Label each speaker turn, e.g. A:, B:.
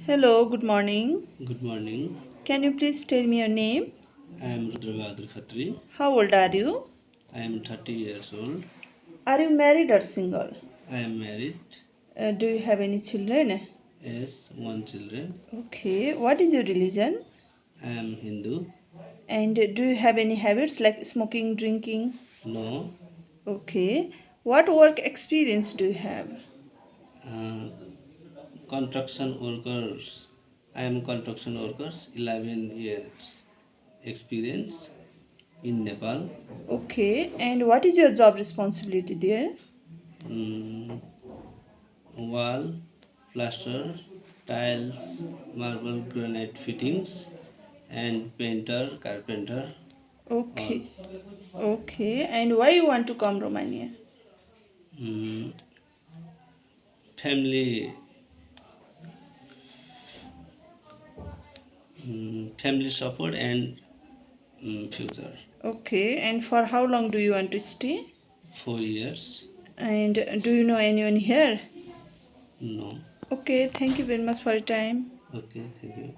A: Hello, good morning.
B: Good morning.
A: Can you please tell me your name?
B: I am Rudra Bahadur Khatri.
A: How old are you?
B: I am 30 years old.
A: Are you married or single?
B: I am married.
A: Do you have any children?
B: Yes, one children.
A: Okay, what is your religion?
B: I am Hindu.
A: And do you have any habits like smoking, drinking?
B: No.
A: Okay, what work experience do you have?
B: Uh, construction workers. I am construction workers. 11 years experience in Nepal.
A: Okay, and what is your job responsibility there?
B: Mm, Wall, plaster, tiles, marble, granite fittings, and painter, carpenter. All.
A: Okay, okay, and why you want to come Romania?
B: Mm, family family support and future.
A: Okay, and for how long do you want to stay?
B: 4 years.
A: And do you know anyone here?
B: No.
A: Okay, thank you very much for your time.
B: Okay, thank you.